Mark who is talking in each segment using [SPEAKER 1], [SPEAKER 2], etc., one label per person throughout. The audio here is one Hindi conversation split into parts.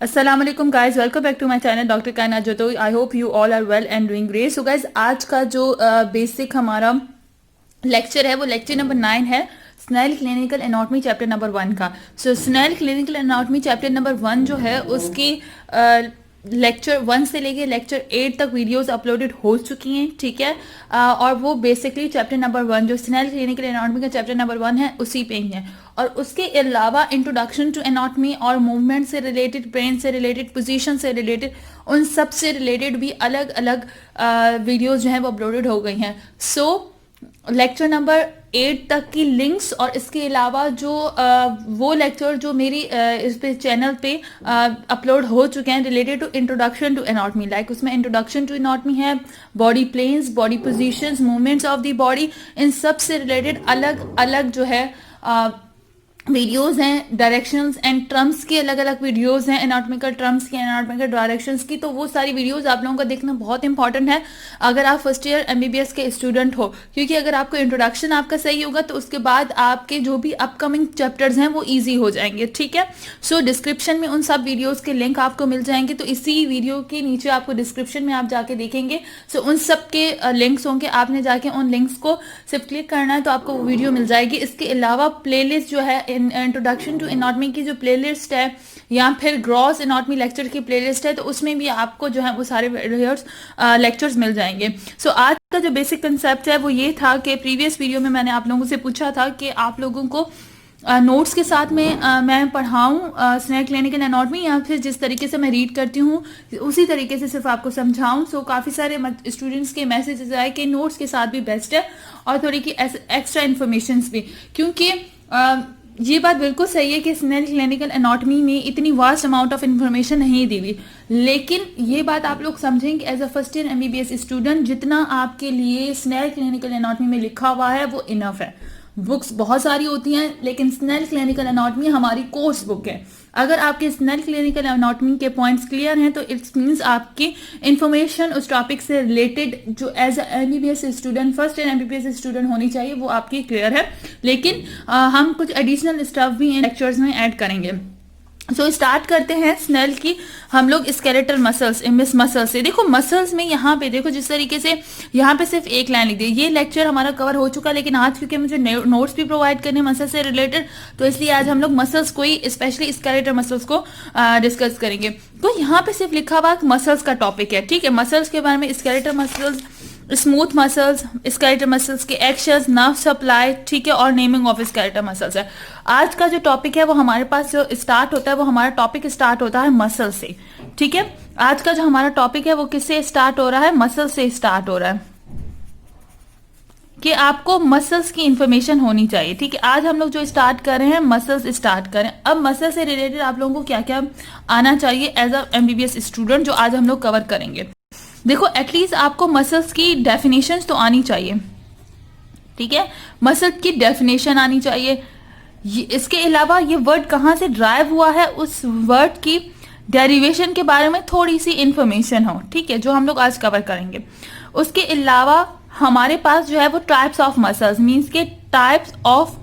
[SPEAKER 1] अस्सलाम वालेकुम guys, welcome back to my channel doctor Kainat Jatoi. I hope you all are well and doing great. So guys, आज का जो बेसिक हमारा लेक्चर है वो लेक्चर नंबर 9 है, Snell clinical anatomy chapter number 1 का। So Snell clinical anatomy chapter number 1 जो है उसकी लेक्चर 1 से लेके लेक्चर 8 तक वीडियोस अपलोडेड हो चुकी हैं, ठीक है। और वो बेसिकली चैप्टर नंबर 1 जो स्नेल क्लिनिकल एनाटॉमी का चैप्टर नंबर 1 है उसी पे ही है। और उसके अलावा इंट्रोडक्शन टू एनाटॉमी और मूवमेंट से रिलेटेड, ब्रेन से रिलेटेड, पोजीशन से रिलेटेड, उन सब से रिलेटेड भी अलग अलग वीडियोस जो हैं वो अपलोडेड हो गई हैं। सो लेक्चर नंबर 8 तक की लिंक्स और इसके अलावा जो वो लेक्चर जो मेरी इस पे चैनल पे अपलोड हो चुके हैं related to introduction to anatomy, like उसमें इंट्रोडक्शन टू एनाटॉमी है, body planes, body positions, movements of the body, इन सब से रिलेटेड अलग अलग जो है वीडियोस हैं। डायरेक्शंस एंड टर्म्स की अलग अलग वीडियोस हैं, एनाटॉमिकल टर्म्स की, एनाटॉमिकल डायरेक्शंस की। तो वो सारी वीडियोस आप लोगों का देखना बहुत इंपॉर्टेंट है अगर आप फर्स्ट ईयर एमबीबीएस के स्टूडेंट हो, क्योंकि अगर आपको इंट्रोडक्शन आपका सही होगा तो उसके बाद आपके जो भी अपकमिंग चैप्टर्स हैं वो ईजी हो जाएंगे, ठीक है। सो डिस्क्रिप्शन में उन सब वीडियोज के लिंक आपको मिल जाएंगे, तो इसी वीडियो के नीचे आपको डिस्क्रिप्शन में आप जाके देखेंगे। सो उन सब के लिंक्स होंगे, आपने जाके उन लिंक्स को सिर्फ क्लिक करना है तो आपको वो वीडियो मिल जाएगी। इसके अलावा प्लेलिस्ट जो है इंट्रोडक्शन टू एनाटॉमी की जो प्लेलिस्ट है या फिर ग्रॉस एनाटॉमी लेक्चर की प्लेलिस्ट है, तो उसमें भी आपको जो है वो सारे लेक्चर्स मिल जाएंगे। सो आज का जो बेसिक कंसेप्ट है वो ये था कि प्रीवियस वीडियो में मैंने आप लोगों से पूछा था कि आप लोगों को नोट्स के साथ में मैं पढ़ाऊँ स्नेल क्लिनिकल एनाटॉमी, या फिर जिस तरीके से मैं रीड करती हूँ उसी तरीके से सिर्फ आपको समझाऊँ। सो काफ़ी सारे स्टूडेंट्स के मैसेजेस आए कि नोट्स के साथ भी बेस्ट है और थोड़ी की एक्स्ट्रा इन्फॉर्मेशन भी, क्योंकि ये बात बिल्कुल सही है कि स्नेल क्लिनिकल एनाटॉमी में इतनी वास्ट अमाउंट ऑफ इन्फॉर्मेशन नहीं दी हुई, लेकिन ये बात आप लोग समझें कि as a first year MBBS student जितना आपके लिए स्नेल क्लिनिकल एनाटॉमी में लिखा हुआ है वो इनफ है। बुक्स बहुत सारी होती हैं लेकिन स्नेल क्लिनिकल एनाटॉमी हमारी कोर्स बुक है। अगर आपके स्नेल क्लिनिकल एनाटॉमी के पॉइंट्स क्लियर हैं तो इट्स मींस आपकी इंफॉर्मेशन उस टॉपिक से रिलेटेड जो as MBBS student, first year MBBS student होनी चाहिए वो आपकी क्लियर है। लेकिन हम कुछ एडिशनल स्टफ भी इन लेक्चर्स में ऐड करेंगे। सो स्टार्ट करते हैं स्नेल की हम लोग स्केलेटल मसल्स, इमिस मसल्स से। देखो मसल्स में यहाँ पे देखो जिस तरीके से यहाँ पे सिर्फ एक लाइन लिख दी, ये लेक्चर हमारा कवर हो चुका है, लेकिन आज क्योंकि मुझे नोट्स भी प्रोवाइड करने मसल से रिलेटेड, तो इसलिए आज हम लोग मसल्स को ही, स्पेशली स्केलेटल मसल्स को डिस्कस करेंगे। तो यहाँ पे सिर्फ लिखा हुआ मसल्स का टॉपिक है, ठीक है। मसल्स के बारे में skeletal muscles, smooth muscles, skeletal muscles के एक्शंस, नर्व सप्लाई, ठीक है, और नेमिंग ऑफ स्केलेटल मसल्स है। आज का जो टॉपिक है वो हमारे पास जो स्टार्ट होता है वो हमारा टॉपिक स्टार्ट होता है मसल से, ठीक है। आज का जो हमारा टॉपिक है वो किससे स्टार्ट हो रहा है? मसल से स्टार्ट हो रहा है कि आपको मसल्स की इंफॉर्मेशन होनी चाहिए, ठीक है। आज हम लोग जो स्टार्ट कर रहे हैं मसल्स स्टार्ट करें। अब मसल से रिलेटेड आप लोगों को क्या क्या आना चाहिए एज अ एमबीबीएस स्टूडेंट, जो आज हम लोग कवर करेंगे। देखो एटलीस्ट आपको मसल्स की डेफिनेशंस तो आनी चाहिए, ठीक है। मसल की डेफिनेशन आनी चाहिए। इसके अलावा ये वर्ड कहाँ से ड्राइव हुआ है उस वर्ड की डेरिवेशन के बारे में थोड़ी सी इंफॉर्मेशन हो, ठीक है, जो हम लोग आज कवर करेंगे। उसके अलावा हमारे पास जो है वो टाइप्स ऑफ मसल्स, मीन्स के टाइप्स ऑफ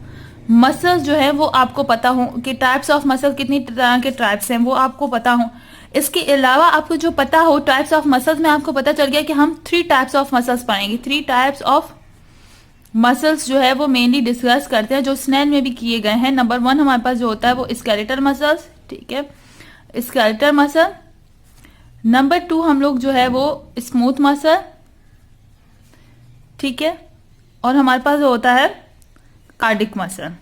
[SPEAKER 1] मसल्स जो है वो आपको पता हो कि टाइप्स ऑफ मसल कितनी तरह के टाइप्स हैं वो आपको पता हो। इसके अलावा आपको जो पता हो टाइप्स ऑफ मसल्स में आपको पता चल गया कि हम 3 टाइप्स ऑफ मसल्स पाएंगे। 3 टाइप्स ऑफ मसल्स जो है वो मेनली डिस्कस करते हैं जो स्नेल में भी किए गए हैं। नंबर 1 हमारे पास जो होता है वो स्केलेटल मसल्स, ठीक है, स्केलेटल मसल। नंबर 2 हम लोग जो है वो स्मूथ मसल, ठीक है, और हमारे पास जो होता है कार्डिक मसल।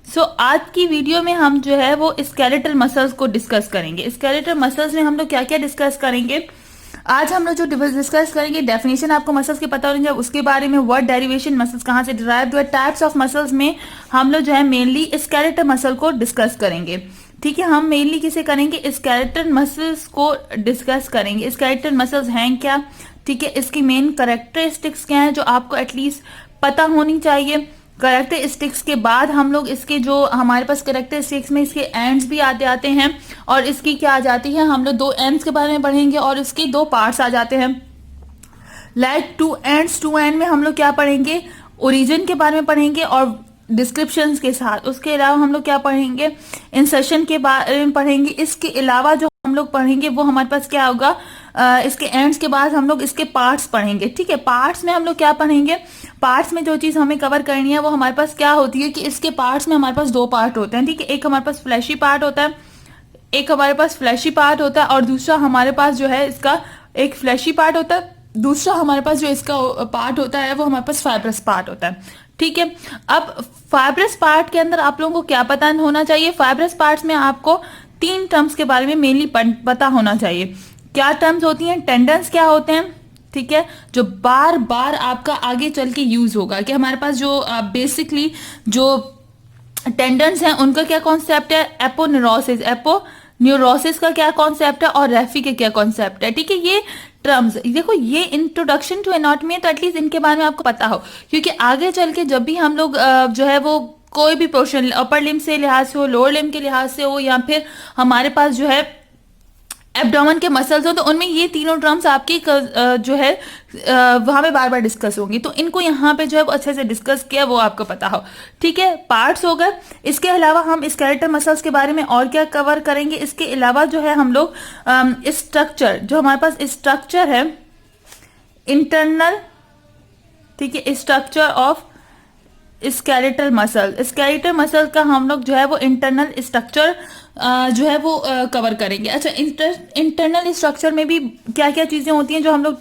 [SPEAKER 1] सो आज की वीडियो में हम जो है वो स्केलेटल मसल्स को डिस्कस करेंगे। स्केलेटल मसल्स में हम लोग क्या क्या डिस्कस करेंगे? आज हम लोग जो डिस्कस करेंगे, डेफिनेशन आपको मसल्स के पता होंगे, उसके बारे में वर्ड डेरिवेशन, मसल्स कहाँ से डिराइव हुए, टाइप्स ऑफ मसल्स में हम लोग जो है मेनली स्केलेटल मसल को डिस्कस करेंगे, ठीक है। हम मेनली किसे करेंगे? स्केलेटल मसल्स को डिस्कस करेंगे। स्केलेटल मसल्स हैं क्या, ठीक है, इसकी मेन कैरेक्टरिस्टिक्स क्या है जो आपको एटलीस्ट पता होनी चाहिए। कैरेक्टरिस्टिक्स के बाद हम लोग इसके जो हमारे पास कैरेक्टरिस्टिक्स में इसके एंड्स भी आते हैं और इसकी क्या आ जाती है, हम लोग 2 एंड्स के बारे में पढ़ेंगे और इसके 2 पार्ट्स आ जाते हैं। लाइक 2 एंड्स, 2 एंड में हम लोग क्या पढ़ेंगे? ओरिजिन के बारे में पढ़ेंगे और डिस्क्रिप्शंस के साथ। उसके अलावा हम लोग क्या पढ़ेंगे, इंसर्शन के बारे में पढ़ेंगे। इसके अलावा जो हम लोग पढ़ेंगे वो हमारे पास क्या होगा, इसके एंड्स के बाद हम लोग इसके पार्ट्स पढ़ेंगे। ठीक है, पार्ट्स में हम लोग क्या पढ़ेंगे, पार्ट्स में जो चीज़ हमें कवर करनी है वो हमारे पास क्या होती है कि इसके पार्ट्स में हमारे पास दो पार्ट होते हैं। ठीक है, एक हमारे पास फ्लैशी पार्ट होता है, एक हमारे पास फ्लैशी पार्ट होता है, और दूसरा हमारे पास जो है इसका एक फ्लैशी पार्ट होता है, दूसरा हमारे पास जो इसका पार्ट होता है वो हमारे पास फाइब्रस पार्ट होता है। ठीक है, अब फाइब्रस पार्ट के अंदर आप लोगों को क्या पता होना चाहिए, फाइब्रस पार्ट्स में आपको 3 टर्म्स के बारे में मेनली पता होना चाहिए। क्या टर्म्स होती हैं, टेंडन्स क्या होते हैं, ठीक है, जो बार बार आपका आगे चल के यूज होगा, कि हमारे पास जो बेसिकली जो टेंडन्स हैं उनका क्या कॉन्सेप्ट है, एपोन्यूरोसिस का क्या कॉन्सेप्ट है, और रेफी के क्या कॉन्सेप्ट है। ठीक है, ये टर्म्स देखो, ये इंट्रोडक्शन टू एनाटॉमी है, तो एटलीस्ट इनके बारे में आपको पता हो, क्योंकि आगे चल के जब भी हम लोग जो है वो कोई भी पोर्शन अपर लिम्ब से लिहाज से हो, लोअर लिम्ब के लिहाज से हो, या फिर हमारे पास जो है एब्डोमेन के मसल्स हो, तो उनमें ये तीनों टर्म्स आपकी जो है वहां पे बार बार डिस्कस होंगी, तो इनको यहाँ पे जो है वो अच्छे से डिस्कस किया वो आपको पता हो। ठीक है, पार्ट्स हो गए। इसके अलावा हम स्केलेटल मसल्स के बारे में और क्या कवर करेंगे, इसके अलावा जो है हम लोग स्ट्रक्चर, जो हमारे पास स्ट्रक्चर है इंटरनल, ठीक है, स्ट्रक्चर ऑफ स्केलेटल मसल का हम लोग जो है वो इंटरनल स्ट्रक्चर जो है वो कवर करेंगे। अच्छा, इंटरनल स्ट्रक्चर में भी क्या क्या चीज़ें होती हैं जो हम लोग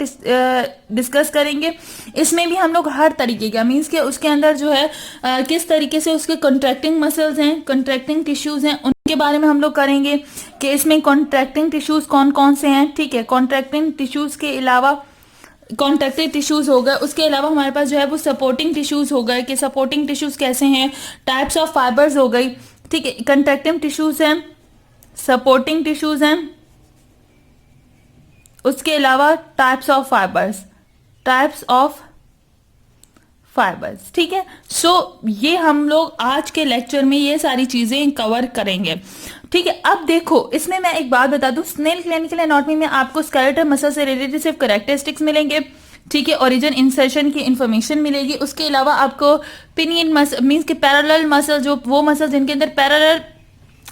[SPEAKER 1] डिस्कस करेंगे। इसमें भी हम लोग हर तरीके का मीन्स के उसके अंदर जो है किस तरीके से उसके कॉन्ट्रैक्टिंग मसल्स हैं, कॉन्ट्रैक्टिंग टिश्यूज हैं, उनके बारे में हम लोग करेंगे कि इसमें कॉन्ट्रैक्टिंग टिश्यूज कौन कौन से हैं। ठीक है, कॉन्ट्रैक्टिंग टिश्यूज के अलावा कॉन्ट्रैक्टिव टिश्यूज हो गए, उसके अलावा हमारे पास जो है वो सपोर्टिंग टिश्यूज हो गए कि सपोर्टिंग टिश्यूज कैसे हैं, टाइप्स ऑफ फाइबर्स हो गई। ठीक है, कॉन्ट्रैक्टिव टिश्यूज हैं, सपोर्टिंग टिश्यूज हैं, उसके अलावा टाइप्स ऑफ फाइबर्स। ठीक है, सो ये हम लोग आज के लेक्चर में ये सारी चीजें कवर करेंगे। ठीक है, अब देखो इसमें मैं एक बात बता दूं, स्नेल क्लिनिकल एनाटॉमी में आपको स्केलेटल मसल से रिलेटेड सिर्फ कैरेक्टरिस्टिक्स मिलेंगे। ठीक है, ओरिजिन इंसर्शन की इंफॉर्मेशन मिलेगी। उसके अलावा आपको पिनियन मसल मीन्स के पैरेलल मसल, जो वो मसल जिनके अंदर पैरेलल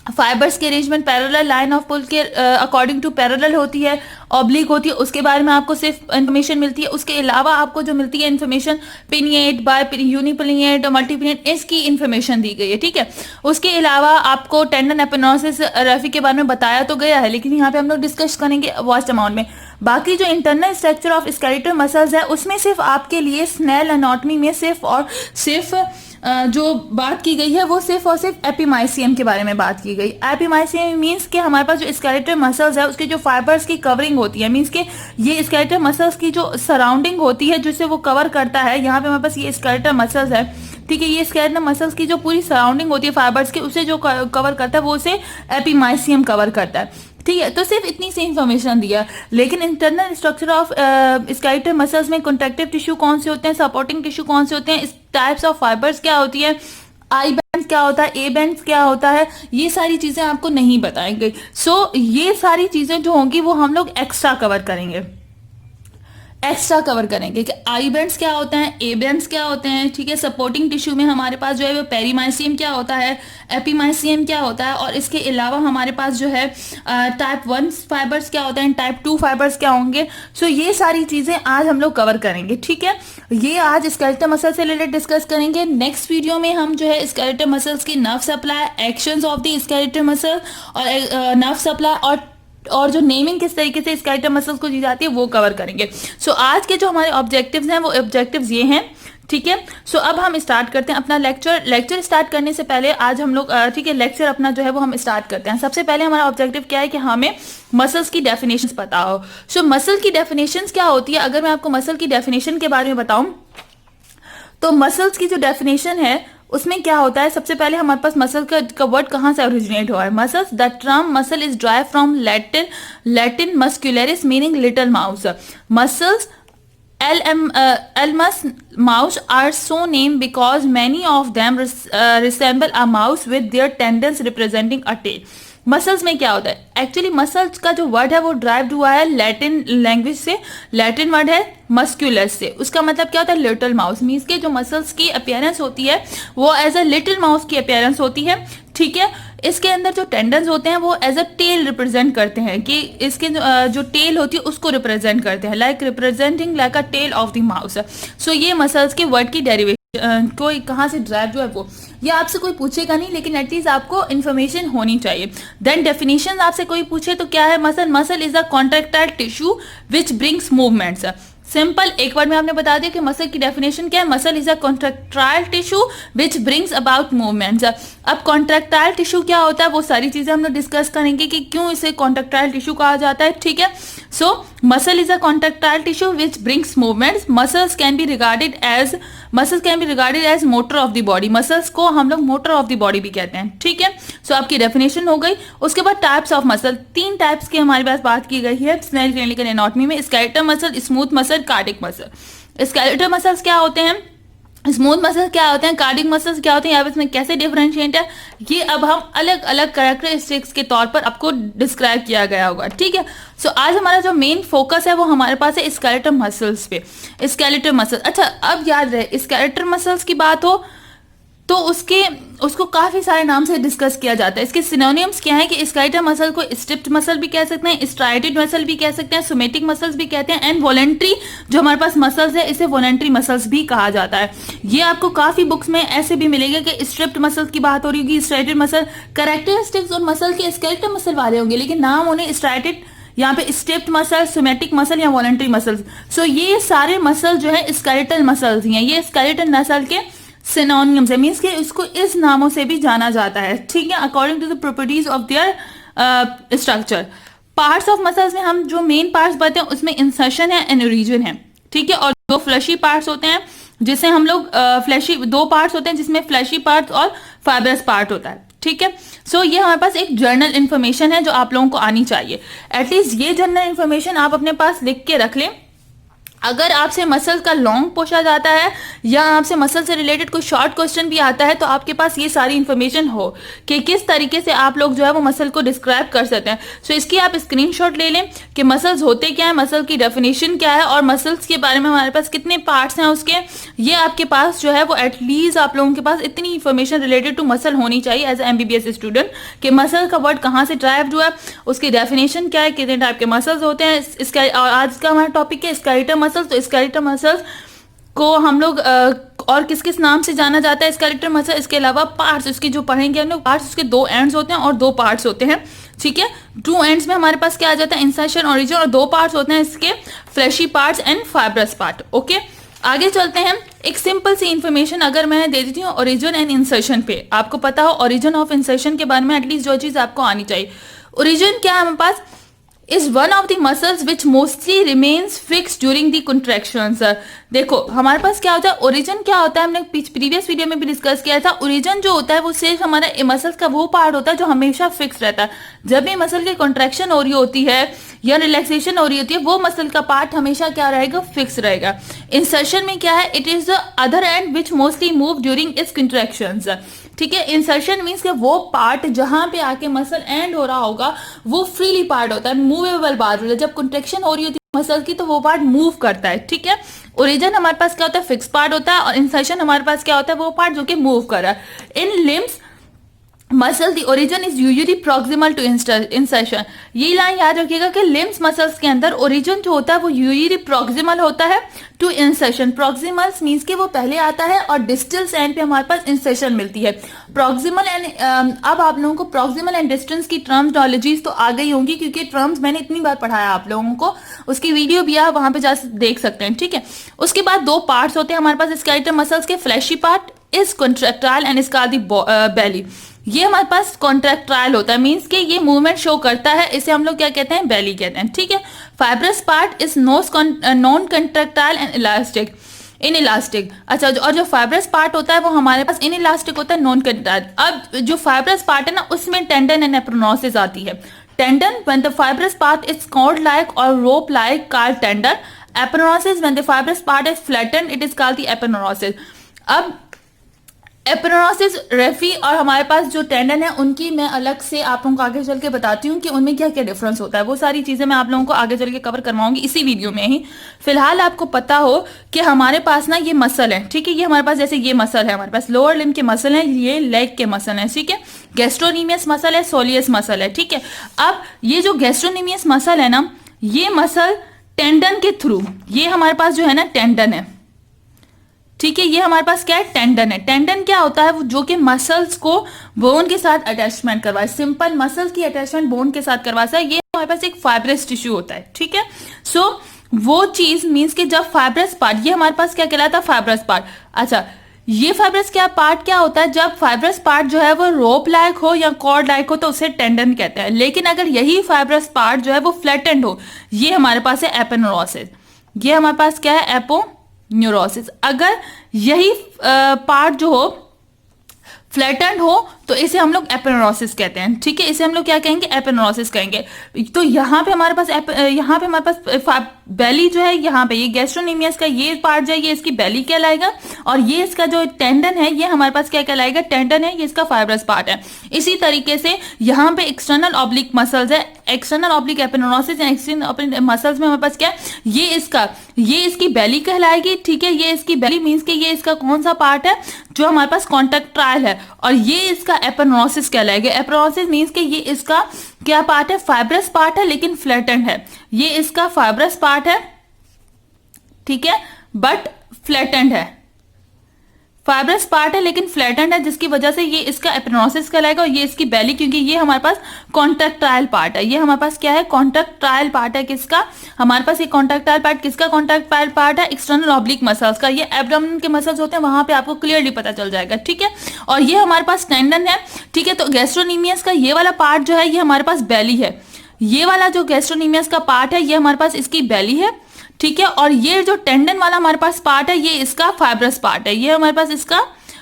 [SPEAKER 1] फाइबर्स की अरेंजमेंट पैरेलल लाइन ऑफ पुल के अकॉर्डिंग टू पैरेलल होती है, ऑब्लिक होती है, उसके बारे में आपको सिर्फ इन्फॉर्मेशन मिलती है। उसके अलावा आपको जो मिलती है इन्फॉर्मेशन पिनिएट, बाय यूनिपिनिएट और मल्टीपिनिएट, इसकी इन्फॉर्मेशन दी गई है। ठीक है, उसके अलावा आपको टेंडन एपिनोसिस रेफी के बारे में बताया तो गया है, लेकिन यहाँ पे हम लोग डिस्कस करेंगे वास्ट अमाउंट में। बाकी जो internal structure of skeletal muscles है उसमें सिर्फ आपके लिए स्नेल एनाटॉमी में सिर्फ जो बात की गई है वो सिर्फ और सिर्फ एपिमाइसियम के बारे में बात की गई। एपिमाइसियम मीन्स कि हमारे पास जो स्केलेटल मसल्स है उसके जो फाइबर्स की कवरिंग होती है, मीन्स कि ये स्केलेटल मसल्स की जो सराउंडिंग होती है जिसे वो कवर करता है। यहाँ पे हमारे पास ये स्केलेटल मसल्स है। ठीक है, ये स्केलेटल मसल्स की जो पूरी सराउंडिंग होती है फाइबर्स की, उसे जो कवर करता है वो उसे एपिमाइसियम कवर करता है। ठीक है, तो सिर्फ इतनी सी इंफॉर्मेशन दिया, लेकिन internal structure of skeletal muscles में कॉन्ट्रैक्टिव टिश्यू कौन से होते हैं, सपोर्टिंग टिश्यू कौन से होते हैं, टाइप्स ऑफ फाइबर्स क्या होती है, आई बैंड क्या होता है, ए बैंड क्या होता है, ये सारी चीजें आपको नहीं बताएंगे। सो ये सारी चीजें जो होंगी वो हम लोग एक्स्ट्रा कवर करेंगे कि आई बैंड्स क्या होते हैं, ए बैंड्स क्या होते हैं। ठीक है, सपोर्टिंग टिश्यू में हमारे पास जो है वो पेरीमाइसियम क्या होता है, एपीमाइसियम क्या होता है, और इसके अलावा हमारे पास जो है टाइप 1 फाइबर्स क्या होते हैं, टाइप 2 फाइबर्स क्या होंगे। सो ये सारी चीजें आज हम लोग कवर करेंगे। ठीक है, ये आज स्केलेटल मसल से रिलेटेड डिस्कस करेंगे। नेक्स्ट वीडियो में हम जो है स्केलेटल मसल्स की nerve supply, actions of the skeletal muscle और नर्व सप्लाई और जो नेमिंग किस तरीके से स्केलेटल मसल्स को दी जाती है वो कवर करेंगे। सो आज के जो हमारे ऑब्जेक्टिव्स हैं वो ऑब्जेक्टिव्स ये हैं। ठीक है, सो अब हम स्टार्ट करते हैं अपना लेक्चर स्टार्ट करने से पहले आज हम लोग ठीक है लेक्चर अपना जो है वो हम स्टार्ट करते हैं। सबसे पहले हमारा ऑब्जेक्टिव क्या है कि हमें मसल्स की डेफिनेशंस पता हो। सो मसल की डेफिनेशंस क्या होती है, अगर मैं आपको मसल की डेफिनेशन के बारे में बताऊं तो मसल्स की जो डेफिनेशन है उसमें क्या होता है, सबसे पहले हमारे पास मसल का वर्ड कहाँ से ओरिजिनेट हुआ है। Muscles, the term muscle is drive from Latin muscularis meaning little mouse. Muscles Elmus mouse are so named because many of them resemble a mouse with their tendons representing a tail. Muscles में क्या होता है? एक्चुअली मसल्स का जो वर्ड है वो ड्राइव्ड हुआ है लैटिन लैंग्वेज से। लैटिन वर्ड है मस्क्यूलस से। उसका मतलब क्या होता है? Little mouse. मीन्स के जो मसल्स की अपीयरेंस होती है वो एज अ लिटिल माउस की अपीयरेंस होती है, ठीक है। इसके अंदर जो टेंडन्स होते हैं वो एज अ टेल रिप्रेजेंट करते हैं, कि इसके जो टेल होती है उसको रिप्रेजेंट करते हैं, like representing like a tail of the mouse. So ये मसल्स के वर्ड की डेरिवेशन कोई कहाँ से ड्राइव जो है वो, ये आपसे कोई पूछेगा नहीं, लेकिन एटलीस्ट आपको इन्फॉर्मेशन होनी चाहिए। देन डेफिनेशन आपसे कोई पूछे तो क्या है? Muscle is a contractile tissue which brings movements. Simple एक वर्ड में आपने बता दिया कि मसल की डेफिनेशन क्या है। Muscle is a contractile tissue which brings about movements. अब कॉन्ट्रैक्टाइल टिश्यू क्या होता है वो सारी चीजें हम लोग डिस्कस करेंगे कि क्यों इसे कॉन्ट्रैक्टाइल टिश्यू कहा जाता है, ठीक है। So muscle is a contractile tissue which brings movements. Muscles can be regarded as motor of the body. Muscles को हम लोग मोटर ऑफ द बॉडी भी कहते हैं, ठीक है। सो आपकी डेफिनेशन हो गई। उसके बाद टाइप्स ऑफ मसल, 3 टाइप्स की हमारे पास बात की गई है स्नेल क्लिनिकल एनाटॉमी में। Skeletal muscle, smooth muscle, cardiac muscle. Skeletal muscles क्या होते हैं, स्मूथ मसल्स क्या होते हैं, कार्डिक मसल्स क्या होते हैं, या इसमें कैसे डिफरेंशिएट है, ये अब हम अलग अलग कैरेक्टरिस्टिक्स के तौर पर आपको डिस्क्राइब किया गया होगा, ठीक है। सो आज हमारा जो मेन फोकस है वो हमारे पास है स्केलेटल मसल्स पे। स्केलेटल मसल, अच्छा अब याद रहे स्केलेटल मसल्स की बात हो तो उसको काफी सारे नाम से डिस्कस किया जाता है। इसके सिनोनिम्स क्या है कि स्केलेटल मसल को स्ट्रिप्ड मसल भी कह सकते हैं, स्ट्राइटेड मसल भी कह सकते हैं, सोमेटिक मसल्स भी कहते हैं, एंड वॉलेंट्री जो हमारे पास मसल्स है इसे वॉलेंट्री मसल्स भी कहा जाता है। ये आपको काफी बुक्स में ऐसे भी मिलेगा कि स्ट्रिप्ड मसल की बात हो रही होगी, स्ट्राइटेड मसल। कैरेक्टरिस्टिक्स और मसल के स्केलेटल मसल वाले होंगे, लेकिन नाम उन्हें स्ट्राइटेड, यहाँ पे स्टेप्ड मसल, सोमेटिक मसल या वॉलेंट्री मसल्स। सो ये सारे मसल जो है स्केलेटल मसल्स ही हैं, ये स्केलेटल मसल के सिनोनिम्स है, मीन्स कि इसको इस नामों से भी जाना जाता है, ठीक है, according to the properties of their structure. Parts of muscles में हम जो मेन पार्ट्स बताते हैं उसमें इंसर्शन है एंड ओरिजिन है, ठीक है। और 2 फ्लैशी पार्ट्स होते हैं जिसे हम लोग फ्लैशी 2 पार्ट्स होते हैं जिसमें फ्लैशी पार्ट और फाइब्रस पार्ट होता है, ठीक है। सो ये हमारे पास एक जर्नल इन्फॉर्मेशन है जो आप लोगों को आनी चाहिए। एटलीस्ट ये जर्नल इन्फॉर्मेशन आप अपने पास लिख के रख लें। अगर आपसे मसल का लॉन्ग पूछा जाता है या आपसे मसल से रिलेटेड कोई शॉर्ट क्वेश्चन भी आता है तो आपके पास ये सारी इन्फॉर्मेशन हो कि किस तरीके से आप लोग जो है वो मसल को डिस्क्राइब कर सकते हैं। सो इसकी आप स्क्रीनशॉट ले लें कि मसल्स होते क्या है, मसल की डेफिनेशन क्या है और मसल्स के बारे में हमारे पास कितने पार्ट्स हैं उसके, ये आपके पास जो है वो एटलीस्ट आप लोगों के पास इतनी इन्फॉर्मेशन रिलेटेड टू मसल होनी चाहिए एज MBBS स्टूडेंट कि मसल का वर्ड कहाँ से ड्राइव हुआ है, उसकी डेफिनेशन क्या है, कितने टाइप के मसल्स होते हैं। इसका आज का हमारा टॉपिक है स्केलेटल मसल। तो स्केलेटल मसल्स को हम लोग और किस किस नाम से जाना जाता है स्केलेटल मसल, इसके अलावा पार्ट्स उसकी जो पढ़ेंगे हम लोग, पार्ट्स उसके 2 एंड्स होते हैं और 2 पार्ट्स होते हैं, ठीक है। 2 एंड्स में हमारे पास क्या आ जाता है, इंसर्शन, ओरिजिन, और 2 पार्ट्स होते हैं इसके, fleshy parts and fibrous part, okay. आगे चलते हैं। एक सिंपल सी इंफॉर्मेशन अगर मैं दे देती हूँ ओरिजिन एंड इंसर्शन पे, आपको पता हो ओरिजिन ऑफ इंसर्शन के बारे में एटलीस्ट जो चीज आपको आनी चाहिए। ओरिजिन क्या है हमारे पास, is one of the muscles which mostly remains fixed during the contractions। देखो हमारे पास क्या होता है, ओरिजिन क्या होता है, हमने प्रीवियस वीडियो में भी डिस्कस किया था। ओरिजिन जो होता है वो सिर्फ हमारा मसल्स का वो पार्ट होता है जो हमेशा फिक्स रहता है। जब भी मसल की कॉन्ट्रैक्शन हो रही होती है या रिलैक्सेशन हो रही होती है वो मसल का पार्ट हमेशा क्या रहेगा, फिक्स रहेगा। इंसर्शन में क्या है, it is the other and which mostly move during its contractions, ठीक है। इंसर्शन मीन्स कि वो पार्ट जहां पे आके मसल एंड हो रहा होगा वो फ्रीली पार्ट होता है, मूवेबल पार्ट होता है। जब कंट्रैक्शन हो रही होती है मसल की तो वो पार्ट मूव करता है, ठीक है। ओरिजिन हमारे पास क्या होता है, फिक्स पार्ट होता है, और इंसर्शन हमारे पास क्या होता है, वो पार्ट जो कि मूव कर रहा है। In limbs muscle the origin is usually proximal to insertion. ये लाइन याद रखिएगा कि लिम्स मसल्स के अंदर ओरिजिन जो होता है वो यूजुअली प्रॉक्सिमल होता है टू इंसर्शन। प्रॉक्सिमल्स मींस कि वो पहले आता है और डिस्टल एंड पे हमारे पास इंसर्शन मिलती है। प्रॉक्सिमल एंड अब आप लोगों को प्रॉक्सिमल एंड डिस्टेंस की टर्म्स तो आ गई होंगी क्योंकि टर्म्स मैंने इतनी बार पढ़ाया आप लोगों को, उसकी वीडियो भी आप वहां पे जा देख सकते हैं, ठीक है। उसके बाद 2 पार्ट्स होते हैं हमारे पास स्केलेटल मसल्स के, fleshy part is contractile and इसका दी बेली। ये हमारे पास कॉन्ट्रैक्टाइल होता है, मींस कि ये मूवमेंट शो करता है, इसे हम लोग क्या कहते हैं, बेली कहते हैं, ठीक है। Fibrous part is non contractile and elastic, in elastic. अच्छा, और जो फाइब्रस पार्ट होता है वो हमारे पास इन इलास्टिक होता है, नॉन कॉन्ट्रैक्टाइल। अब जो फाइब्रस पार्ट है ना उसमें टेंडन एंड एप्रोनोसिस आती है। Tendon when the fibrous part is cord like और rope like called tendon. Aponeurosis when the fibrous part is flattened it is called the aponeurosis. अब एपोनेउरोसिस, रेफी और हमारे पास जो टेंडन है उनकी मैं अलग से आप लोगों को आगे चल के बताती हूँ कि उनमें क्या क्या डिफरेंस होता है। वो सारी चीजें मैं आप लोगों को आगे चल के कवर करवाऊंगी इसी वीडियो में ही। फिलहाल आपको पता हो कि हमारे पास ना ये मसल है, ठीक है, ये हमारे पास जैसे ये मसल है, हमारे पास लोअर लिम्ब के मसल है, ये लेग के मसल है, ठीक है, गैस्ट्रोनीमियस मसल है, सोलियस मसल है, ठीक है। अब ये जो गैस्ट्रोनीमियस मसल है ना, ये मसल टेंडन के थ्रू, ये हमारे पास जो है ना टेंडन है, ठीक है, ये हमारे पास क्या है, टेंडन है। टेंडन क्या होता है, वो जो कि मसल्स को बोन के साथ अटैचमेंट करवाए, सिंपल मसल्स की अटैचमेंट बोन के साथ करवाता है। ये हमारे पास एक फाइब्रस टिश्यू होता है, ठीक है। सो वो चीज मीन्स कि जब फाइब्रस पार्ट, ये हमारे पास क्या कहलाता है, फाइब्रस पार्ट। अच्छा, ये फाइब्रस क्या पार्ट क्या होता है, जब फाइब्रस पार्ट जो है वो रोप लाइक हो या कॉर्ड लाइक हो तो उसे टेंडन कहते हैं। लेकिन अगर यही फाइब्रस पार्ट जो है वो फ्लैटेंड हो, ये हमारे पास है एपोनेउरोसिस। ये हमारे पास क्या है, एपोन्यूरोसिस। अगर यही पार्ट जो हो फ्लैटेंड हो तो इसे हम लोग एपोनेउरोसिस कहते हैं, ठीक है, इसे हम लोग क्या कहेंगे, एपोनेउरोसिस कहेंगे। तो यहाँ पे हमारे पास बेली जो है, यहाँ पे ये गैस्ट्रोनीमियस का ये पार्ट जो है ये इसकी बेली कहलाएगा, और ये इसका जो टेंडन है ये हमारे पास क्या कहलाएगा, टेंडन है, ये इसका फाइब्रस पार्ट है। इसी तरीके से यहाँ पे एक्सटर्नल ऑब्लिक मसल्स है, एक्सटर्नल ऑब्लिक एपोनेउरोसिस, एक्सटर्नल मसल्स में हमारे पास क्या है, ये इसकी बेली कहलाएगी, ठीक है। ये इसकी बेली मीन्स के ये इसका कौन सा पार्ट है, जो हमारे पास कॉन्ट्रैक्टाइल है, और ये इसका एपोनेउरोसिस कहलाएगा। एपोनेउरोसिस मीन्स के ये इसका क्या पार्ट है, फाइब्रस पार्ट है लेकिन फ्लैटेंड है। ये इसका फाइब्रस पार्ट है, ठीक है, बट फ्लैटेंड है, फाइब्रस पार्ट है लेकिन फ्लैटेंड है, जिसकी वजह से ये इसका एपोनेउरोसिस कहलाएगा। और ये इसकी बेली, क्योंकि ये हमारे पास कॉन्ट्रैक्टाइल पार्ट है, ये हमारे पास क्या है, कॉन्ट्रैक्टाइल पार्ट है। किसका, हमारे पास ये कॉन्ट्रैक्टाइल पार्ट किसका कॉन्ट्रैक्टाइल पार्ट है, एक्सटर्नल ऑब्लिक मसल्स का। ये एब्डोमेन के मसल्स होते हैं, वहां पे आपको क्लियरली पता चल जाएगा, ठीक है। और ये हमारे पास टेंडन है, ठीक है। तो गैस्ट्रोनीमियस का ये वाला पार्ट जो है ये हमारे पास बेली है, ये वाला जो गैस्ट्रोनीमियस का पार्ट है ये हमारे पास इसकी बेली है, ठीक है। और ये जो टेंडन वाला हमारे पास पार्ट है ये इसका फाइब्रस पार्ट है, ये हमारे पास इसका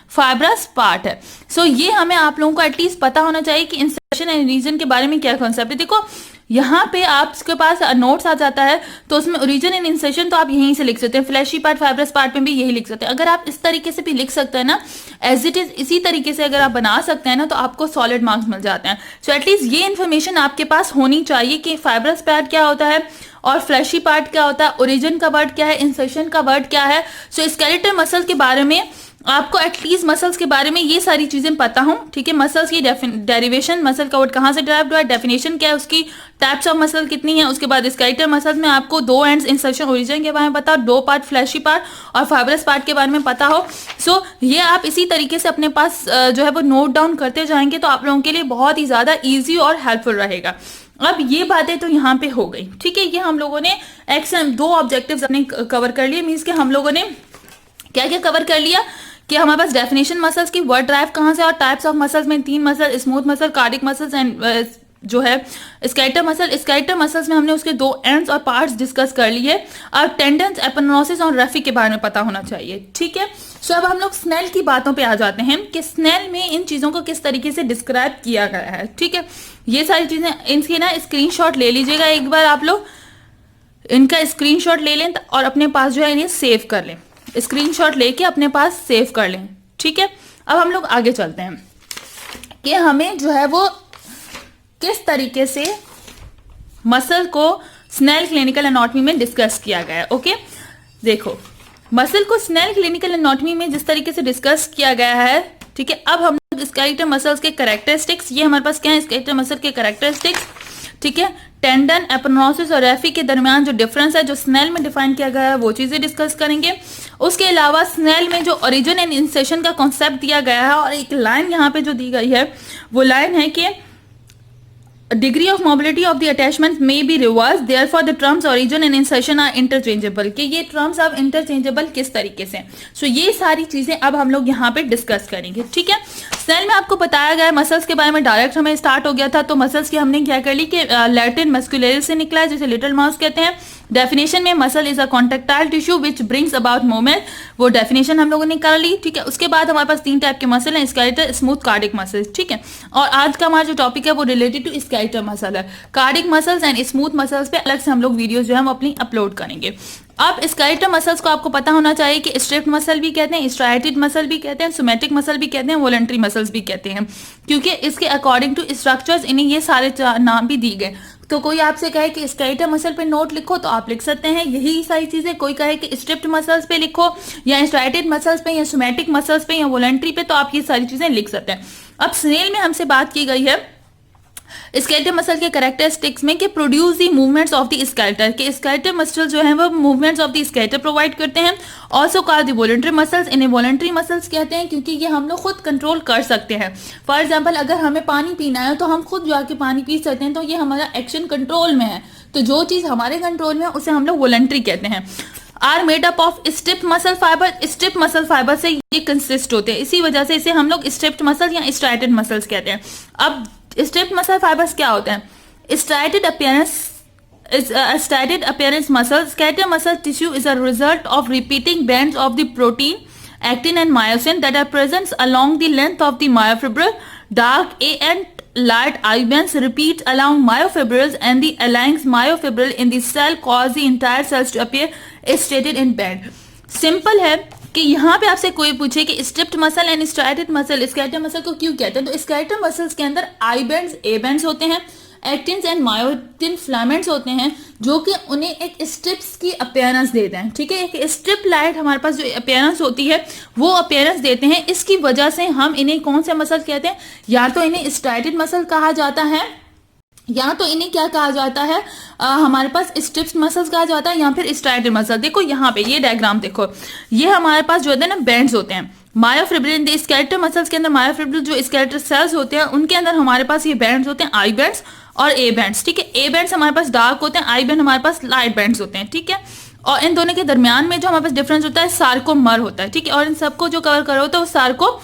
[SPEAKER 1] फाइब्रस पार्ट है। सो ये हमें आप लोगों को एटलीस्ट पता होना चाहिए कि इंसर्शन एंड रीजन के बारे में क्या कॉन्सेप्ट है। देखो यहाँ पे आपके पास नोट्स आ जाता है तो उसमें ओरिजिन एंड इंसर्शन तो आप यहीं से लिख सकते हैं, फ्लैशी पार्ट, फाइब्रस पार्ट में भी यही लिख सकते हैं। अगर आप इस तरीके से भी लिख सकते हैं ना, एज इट इज इसी तरीके से अगर आप बना सकते हैं ना, तो आपको सॉलिड मार्क्स मिल जाते हैं। सो एटलीस्ट ये इन्फॉर्मेशन आपके पास होनी चाहिए कि फाइब्रस पार्ट क्या होता है और फ्लैशी पार्ट क्या होता है, ओरिजिन का वर्ड क्या है, इंसर्शन का वर्ड क्या है। सो स्केलेटल मसल के बारे में आपको एटलीस्ट मसल्स के बारे में ये सारी चीजें पता हो, ठीक है। मसल्स की डेरिवेशन, मसल का वर्ड कहाँ से डिराइव्ड हुआ है, डेफिनेशन क्या है उसकी, टाइप्स ऑफ मसल कितनी है, उसके बाद स्केलेटल मसल्स में आपको 2 एंड्स, इंसर्शन, ओरिजिन के बारे में पता हो, 2 पार्ट फ्लैशी पार्ट और फाइब्रस पार्ट के बारे में पता हो। सो ये आप इसी तरीके से अपने पास जो है वो नोट डाउन करते जाएंगे तो आप लोगों के लिए बहुत ही ज्यादा ईजी और हेल्पफुल रहेगा। अब ये बातें तो यहाँ पे हो गई, ठीक है। ये हम लोगों ने एक्शन 2 ऑब्जेक्टिव्स अपने कवर कर लिए, मीन्स कि हम लोगों ने क्या क्या कवर कर लिया कि हमारे पास डेफिनेशन मसल्स की, वर्ड ड्राइव कहाँ से, और टाइप्स ऑफ मसल्स में 3 muscle, smooth muscle, cardiac muscles and जो है स्केलेटल मसल। स्केलेटल मसल्स में हमने उसके 2 एंड्स और पार्ट्स डिस्कस कर लिए। अब टेंडन्स, एपोनेउरोसिस और रेफी के बारे में पता होना चाहिए, ठीक है। सो अब हम लोग स्नेल की बातों पे आ जाते हैं कि स्नेल में इन चीजों को किस तरीके से डिस्क्राइब किया गया है, ठीक है। ये सारी चीजें इनकी ना स्क्रीनशॉट ले लीजिएगा, एक बार आप लोग इनका स्क्रीनशॉट ले लें और अपने पास जो है इन्हें सेव कर लें, स्क्रीनशॉट लेके अपने पास सेव कर लें, ठीक है। अब हम लोग आगे चलते हैं कि हमें जो है वो किस तरीके से मसल को स्नेल क्लिनिकल एनाटॉमी में डिस्कस किया गया है। ओके, देखो मसल को स्नेल क्लिनिकल एनाटॉमी में जिस तरीके से डिस्कस किया गया है, ठीक है। अब हम लोग स्केलेटल मसल्स के कैरेक्टरिस्टिक्स, ये हमारे पास क्या है, स्केलेटल मसल के कैरेक्टरिस्टिक्स, ठीक है। टेंडन, एपोनेउरोसिस और रेफी के दरमियान जो डिफरेंस है जो स्नेल में डिफाइन किया गया है वो चीजें डिस्कस करेंगे। उसके अलावा स्नेल में जो ओरिजिन एंड इंसर्शन का कॉन्सेप्ट दिया गया है, और एक लाइन यहाँ पे जो दी गई है वो लाइन है कि degree of mobility of the attachment may be reverse, therefore the terms origin and insertion are interchangeable, कि ये टर्म्स अब इंटरचेंजेबल किस तरीके से। सो ये सारी चीजें अब हम लोग यहाँ पे डिस्कस करेंगे, ठीक है। स्नेल में आपको बताया गया मसल्स के बारे में डायरेक्ट हमें स्टार्ट हो गया था, तो मसल्स की हमने क्या कर ली कि लैटिन मस्कुलरिस से निकला है, जिसे लिटिल माउस कहते हैं। डेफिनेशन में muscle is a contractile tissue which brings about movement, वो डेफिनेशन हम लोगों ने कर ली, ठीक है। उसके बाद हमारे पास 3 टाइप के मसल हैं, स्केलेटल, स्मूथ, कार्डिक मसल्स, ठीक है। और आज का हमारा जो टॉपिक है वो रिलेटेड टू स्केलेटल मसल है। Cardiac muscles and smooth muscles पे अलग से हम लोग वीडियोस जो है वो अपनी अपलोड करेंगे। अब स्केलेटल मसल्स को आपको पता होना चाहिए कि स्ट्रेप्ट मसल भी कहते हैं, स्ट्राइटेड मसल भी कहते हैं, सोमैटिक मसल भी कहते हैं, वॉलंटरी मसल्स भी कहते हैं, क्योंकि इसके अकॉर्डिंग टू स्ट्रक्चर्स इन्हें ये सारे नाम भी दी गए। तो कोई आपसे कहे कि स्केलेटल मसल पे नोट लिखो तो आप लिख सकते हैं यही सारी चीजें। कोई कहे कि स्ट्रेप्ट मसल्स पे लिखो या स्ट्राइटेड मसल्स पे या सोमैटिक मसल्स पे या वॉलंटरी पे, तो आप ये सारी चीजें लिख सकते हैं। अब स्नेल में हमसे बात की गई है स्केलेटल मसल के कैरेक्टरिस्टिक्स में कि produce the movements of the skeletal, के स्केलेटल मसल जो है वो movements of the skeletal provide करते हैं। Also called the voluntary muscles, इन्हें वॉलंटरी मसल्स कहते हैं क्योंकि ये हम लोग खुद कंट्रोल कर सकते हैं। फॉर एग्जाम्पल अगर हमें पानी पीना है तो हम खुद जाके पानी पी सकते हैं, तो ये हमारा एक्शन कंट्रोल में है। तो जो चीज हमारे कंट्रोल में है उसे हम लोग वॉलंटरी कहते हैं। Are made up of striped muscle fibre, striped muscle fibre से ये कंसिस्ट होते हैं, इसी वजह से इसे हम लोग स्ट्रिप्ड मसल या स्ट्राइटेड मसल्स कहते हैं। अब स्ट्रिप्ड मसल फाइबर्स क्या होते हैं? Striated appearance muscle, skeletal muscle tissue is a result of repeating bands of the protein, actin and myosin that are present along the length of the myofibril. Dark A and light I bands repeat along myofibrils and the alliance myofibril in the cell cause the entire cells to appear striated in band. Simple है कि यहाँ पे आपसे कोई पूछे कि striped muscle and striated muscle skeletal muscle को क्यों कहते हैं, तो स्केलेटल मसल्स के अंदर आई बैंड्स, ए बैंड्स होते हैं, एक्टिन्स एंड मायोटिन फिलामेंट्स होते हैं जो कि उन्हें एक स्ट्रिप्स की अपीयरेंस देते हैं। ठीक है, एक स्ट्रिप लाइट हमारे पास जो अपीयरेंस होती है वो अपीयरेंस देते हैं। इसकी वजह से हम इन्हें कौन से मसल कहते हैं? या तो इन्हें स्ट्राइटेड मसल कहा जाता है या तो इन्हें क्या कहा जाता है, हमारे पास स्ट्रिप्स मसल्स कहा जाता है या फिर स्ट्राइटेड मसल। देखो यहाँ पे ये डायग्राम देखो, ये हमारे पास जो है ना बैंड्स होते हैं। Myofibril in the skeletal muscles के अंदर मायोफिब्रिल जो स्केलेटल सेल्स होते हैं उनके अंदर हमारे पास ये बैंड्स होते हैं, आई बैंड्स और ए बैंड्स। ठीक है, ए बैंड्स हमारे पास डार्क होते हैं, आई बैंड हमारे पास लाइट बैंड्स होते हैं। ठीक है, और इन दोनों के दरमियान में जो हमारे पास डिफरेंस होता है सार्कोमर होता है। ठीक है, और इन सबको जो कवर कर होता है वो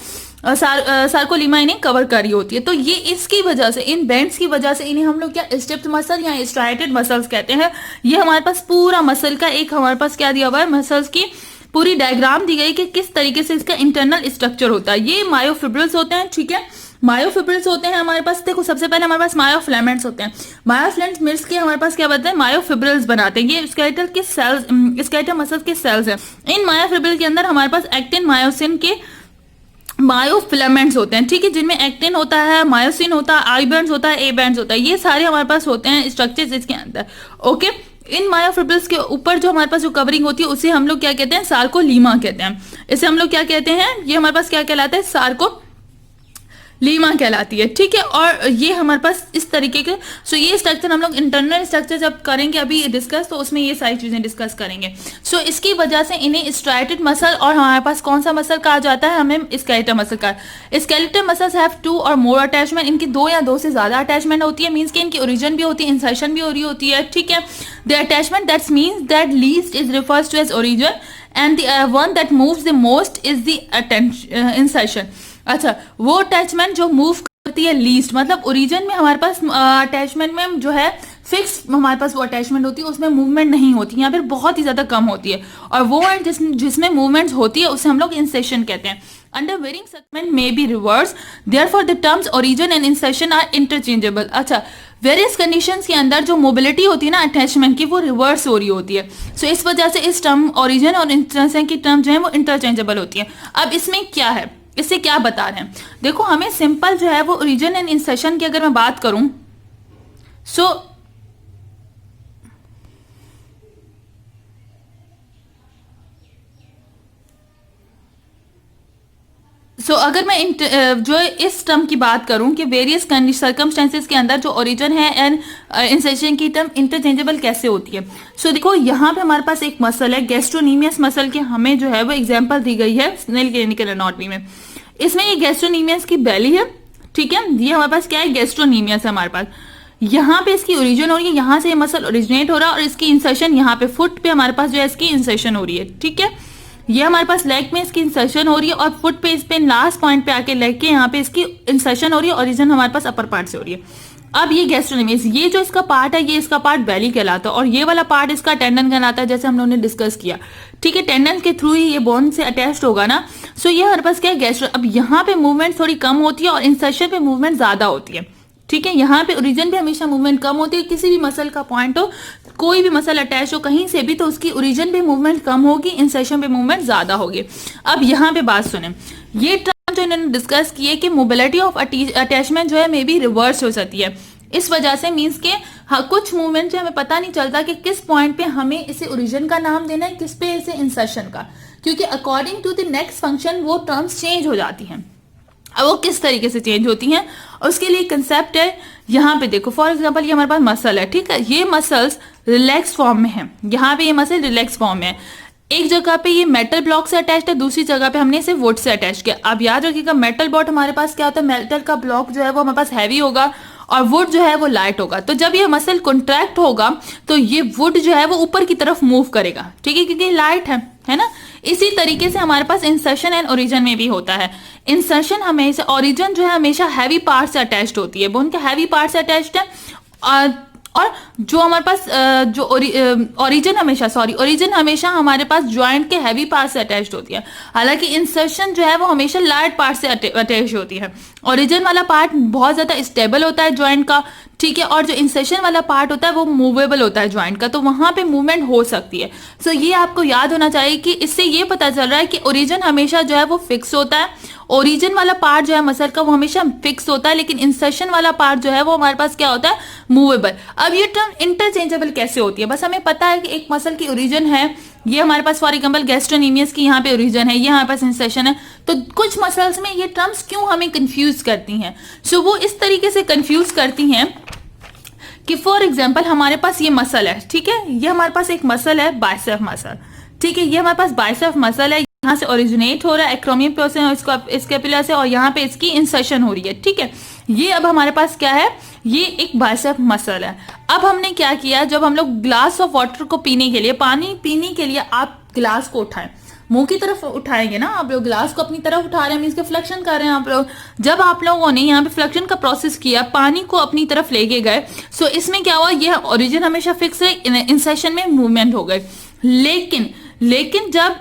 [SPEAKER 1] सार्कोलीमा इन्हें कवर करी होती है। तो ये इसकी वजह से, इन बैंड्स की वजह से इन्हें हम लोग क्या स्ट्रिप्ड मसल या स्ट्राइटेड मसल्स कहते हैं। ये हमारे पास पूरा मसल का एक हमारे पास क्या दिया हुआ है, मसल्स की पूरी डायग्राम दी गई कि किस तरीके से इसका इंटरनल स्ट्रक्चर होता है। ये मायोफिब्रिल्स होते हैं। ठीक है, मायोफिब्रिल्स होते हैं हमारे पास। देखो सबसे पहले हमारे पास मायोफिलामेंट्स होते हैं। मायोफिलामेंट्स मिल्स के हमारे पास क्या बनते हैं, मायोफिब्रिल्स बनाते हैं। ये स्केलेटल के सेल्स, स्केलेटल मसल्स के सेल्स हैं। इन मायोफिब्रिल के अंदर हमारे पास एक्टिन मायोसिन के मायोफिलामेंट्स होते हैं। ठीक है, जिनमें एक्टिन होता है, मायोसिन होता है, आई बैंड्स होता है, ए बैंड्स होता है। ये सारे हमारे पास होते हैं स्ट्रक्चर्स इसके अंदर। ओके, इन मायोफिब्रिल्स के ऊपर जो हमारे पास जो कवरिंग होती है उसे हम लोग क्या कहते हैं, सार्कोलीमा कहते हैं। इसे हम लोग क्या कहते हैं, ये हमारे पास क्या कहलाता है, सार्कोलीमा कहलाती है। ठीक है, और ये हमारे पास इस तरीके के, सो ये स्ट्रक्चर हम लोग इंटरनल स्ट्रक्चर जब करेंगे अभी डिस्कस, तो उसमें ये सारी चीजें डिस्कस करेंगे। सो इसकी वजह से इन्हें स्ट्राइटेड मसल और हमारे पास कौन सा मसल कहा जाता है, हमें स्केलेटल मसल का। स्केलेटल मसल्स हैव 2 और मोर अटैचमेंट, इनकी 2 या 2 से ज्यादा अटैचमेंट होती है। मीन्स कि इनकी ओरिजिन भी होती है, इंसर्शन भी हो रही होती है। ठीक है, the attachment that means that least is refers to as origin and the one that moves the most is the insertion. अच्छा, वो अटैचमेंट जो मूव करती है लीस्ट, मतलब ओरिजिन में हमारे पास अटैचमेंट में जो है फिक्स हमारे पास वो अटैचमेंट होती है, उसमें मूवमेंट नहीं होती, या फिर बहुत ही ज्यादा कम होती है। और वो जिसमें मूवमेंट्स होती है उसे हम लोग इंसेशन कहते हैं। अंडर वेरिंग सेगमेंट में be reverse, therefore the terms origin and insertion are interchangeable. अच्छा, वेरियस कंडीशंस के अंदर जो मोबिलिटी होती है ना अटैचमेंट की, वो रिवर्स हो रही होती है। सो इस वजह से इस टर्म ओरिजिन और इंसेशन की टर्म जो है वो इंटरचेंजेबल होती है। अब इसमें क्या है, इससे क्या बता रहे हैं, देखो हमें सिंपल जो है वो ओरिजिन एंड इंसर्शन की अगर मैं बात करूं, सो अगर मैं जो इस टर्म की बात करूं कि वेरियस सर्कमस्टेंसेस के अंदर जो ओरिजिन है एंड इंसर्शन की टर्म इंटरचेंजेबल कैसे होती है। सो देखो यहाँ पे हमारे पास एक मसल है गैस्ट्रोनीमियस मसल की, हमें जो है वो एग्जांपल दी गई है स्नेल क्लिनिकल एनाटॉमी में। इसमें ये गैस्ट्रोनीमियस की बेली है। ठीक है, ये हमारे पास क्या है, गैस्ट्रोनीमियस है हमारे पास। यहाँ पे इसकी ओरिजिन हो रही है, यहाँ से ये मसल ओरिजिनेट हो रहा है और इसकी इंसर्शन यहाँ पे फुट पे हमारे पास जो है इसकी इंसर्शन हो रही है। ठीक है, ये हमारे पास लेग में इसकी इंसर्शन हो रही है और फुट पे इस पे लास्ट पॉइंट पे आके लेग के यहाँ पे इसकी इंसर्शन हो रही है, ओरिजिन हमारे पास अपर पार्ट से हो रही है। अब ये गैस्ट्रोनीमियस, ये जो इसका पार्ट है ये इसका पार्ट बेली कहलाता है और ये वाला पार्ट इसका टेंडन कहलाता है, जैसे हम लोगों ने डिस्कस किया। ठीक है, टेंडन के थ्रू ही ये बोन से अटैच्ड होगा ना। सो ये हमारे पास क्या है, गैस्ट्रो। अब यहाँ पे मूवमेंट थोड़ी कम होती है और इंसर्शन पे मूवमेंट ज्यादा होती है। ठीक है, यहाँ पे ओरिजिन पे हमेशा मूवमेंट कम होती है, किसी भी मसल का पॉइंट हो, कोई भी मसल अटैच हो कहीं से भी, तो उसकी ओरिजिन पे मूवमेंट कम होगी, इंसर्शन पे मूवमेंट ज्यादा होगी। अब यहाँ पे बात सुने, ये टर्म जो इन्होंने डिस्कस की है कि मोबिलिटी ऑफ अटैचमेंट जो है मे बी रिवर्स हो सकती है, इस वजह से मीन्स के हाँ, कुछ मूवमेंट जो हमें पता नहीं चलता कि किस पॉइंट पे हमें इसे ओरिजिन का नाम देना है, किस पे इसे इंसर्शन का, क्योंकि according to the next function वो टर्म्स चेंज हो जाती हैं। अब वो किस तरीके से चेंज होती हैं, उसके लिए कंसेप्ट है, यहाँ पे देखो फॉर एग्जांपल ये हमारे पास मसल है, ठीक है, ये मसल्स रिलैक्स फॉर्म में है, यहाँ पे ये मसल रिलैक्स फॉर्म में है, एक जगह पे ये मेटल ब्लॉक से अटैच्ड है, दूसरी जगह पे हमने इसे वुड से अटैच किया। अब याद रखिएगा मेटल ब्लॉक हमारे पास क्या होता है, मेटल का ब्लॉक जो है वो हमारे पास हैवी होगा और वुड जो है वो लाइट होगा, तो जब ये मसल कॉन्ट्रैक्ट होगा तो ये वुड जो है वो ऊपर की तरफ मूव करेगा, ठीक है, क्योंकि लाइट है ना। इसी तरीके से हमारे पास इंसर्शन एंड ओरिजिन में भी होता है। इंसर्शन हमेशा, ओरिजिन जो है हमेशा हैवी पार्ट से अटैच्ड होती है, बोन के हैवी पार्ट से अटैच्ड है, और जो हमारे पास जो ओरिजिन हमेशा हमारे पास ज्वाइंट के हैवी पार्ट से अटैच्ड होती है। हालांकि इंसर्शन जो है वो हमेशा लाइट पार्ट से अटैच होती है। ओरिजिन वाला पार्ट बहुत ज्यादा स्टेबल होता है ज्वाइंट का, ठीक है, और जो इंसर्शन वाला पार्ट होता है वो मूवेबल होता है ज्वाइंट का, तो वहां पे मूवमेंट हो सकती है। सो ये आपको याद होना चाहिए कि इससे ये पता चल रहा है कि ओरिजिन हमेशा जो है वो फिक्स होता है, ओरिजिन वाला पार्ट जो है मसल का वो हमेशा फिक्स होता है, लेकिन इंसर्शन वाला पार्ट जो है वो हमारे पास क्या होता है, मूवेबल। अब ये टर्म इंटरचेंजेबल कैसे होती है, बस हमें पता है कि एक मसल की ओरिजिन है, ये हमारे पास फॉर एग्जाम्पल गैस्ट्रोनीमियस की यहाँ पे ओरिजिन है, ये हमारे पास इंसर्शन है, तो कुछ मसल्स में ये टर्म्स क्यों हमें कंफ्यूज करती हैं। सो वो इस तरीके से कंफ्यूज करती हैं कि फॉर एग्जाम्पल हमारे पास ये मसल है, ठीक है, ये हमारे पास एक मसल है बाइसेप मसल, ठीक है, ये हमारे पास बाइसेप मसल है, यहाँ से ओरिजिनेट हो रहा है एक्रोमियम प्रोसेस स्कैपुला से, और यहाँ पे इसकी इंसर्शन हो रही है, ठीक है। ये अब हमारे पास क्या है, ये एक बाइसेप मसल है। अब हमने क्या किया, जब हम लोग ग्लास ऑफ वाटर को पीने के लिए, पानी पीने के लिए आप ग्लास को उठाएं, मुंह की तरफ उठाएंगे ना आप लोग, ग्लास को अपनी तरफ उठा रहे हैं, मींस के फ्लेक्शन कर रहे हैं आप लोग। जब आप लोगों ने यहाँ पे फ्लेक्शन का प्रोसेस किया, पानी को अपनी तरफ लेके गए, सो इसमें क्या हुआ, ये ओरिजिन हमेशा फिक्स है, इंसर्शन में मूवमेंट हो गए। लेकिन जब